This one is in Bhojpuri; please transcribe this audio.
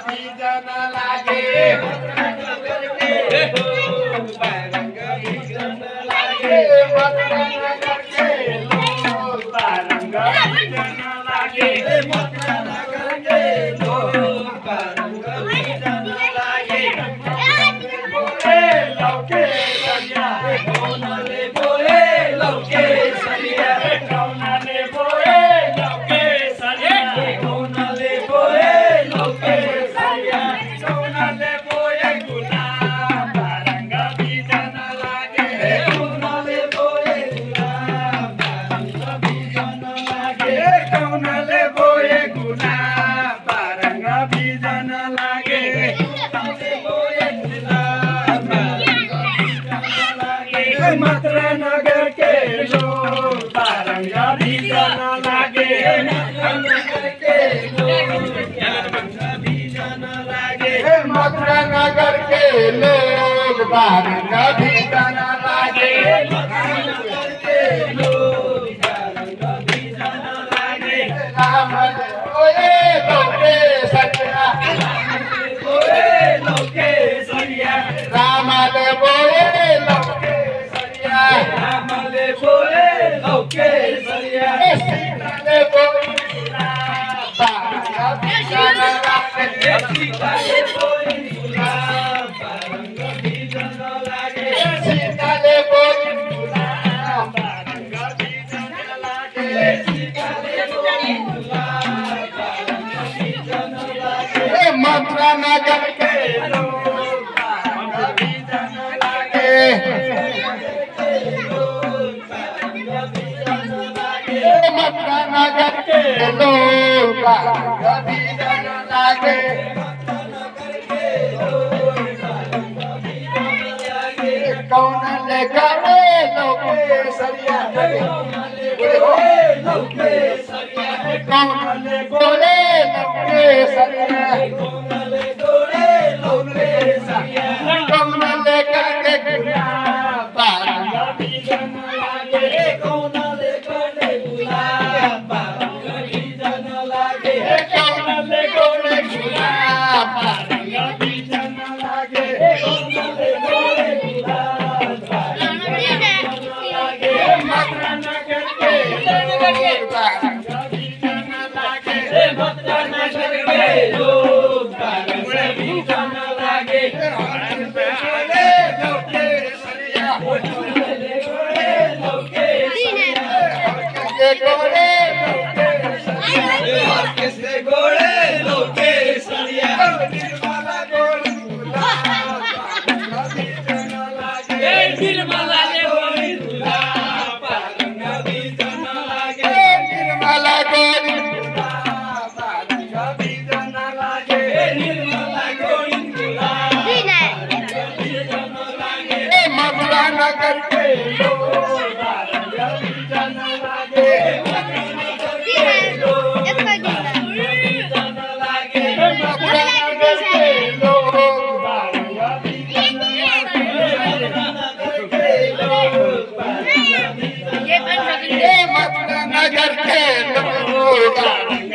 बीजन लागे बारंग बीजन लागे मथुरा नगर के लोग बारंग बीजन लागे मथुरा नगर के लोग बारंग बीजन लागे बोले लौके सरिया कोनले बोले लौके सरिया कोनले बोले लौके सरिया कोनले बोले लौके सरिया कोनले बोले गुलाब बारंग बीजन लागे कोनले बोले गुलाब बारंग बीजन लागे कोनले बोले गुलाब बारंग बीजन लागे कोनले बोले गुलाब मथुरा नगर के लोग बारंग बीजन लागे मथुरा नगर के लोग बारंग बीजन लागे राम बोले लौके सरिया बोले लौके सरिया राम बोले लौके सरिया राम बोले लौके सरिया सीता बोले बारंग बीजन लागे सीता बोले गुलाब बारंग बीजन लागे सीता बोले गुलाब बारंग बीजन लागे सीता बोले गुलाब बारंग बीजन लागे मथुरा नगर के लोग बारंग बीजन लागे मथुरा नगर के लोग बारंग बीजन लागे कौन ले करे लौके सरिया कौन ले बोले लौके सरिया कौन ले करके गुलाब बारंग बीजन लागे कौन ले करे गुलाब बारंग बीजन लागे कौन ले करे गुलाब बारंग बीजन लागे कौन ले करे गुलाब बारंग बीजन लागे मथुरा नगर के लोग बारंग बीजन लागे मथुरा नगर के लोग बारंग बीजन लागे बोले लौके सरिया बोले लौके सरिया गोले लौके सरिया किसने गोले लौके सरिया निर्मला गोले गुलाब बारंग बीजन लागे निर्मला गोले गुलाब बारंग बीजन लागे निर्मला गोले गुलाब बारंग बीजन लागे निर्मला गोले गुलाब बारंग बीजन लागे मथुरा नगर के लोग बारंग बीजन लागे मथुरा नगर के लोग बारंग बीजन लागे मथुरा नगर के लोग बारंग बीजन लागे मथुरा नगर के लोग बारंग बीजन लागे मथुरा नगर के लोग बारंग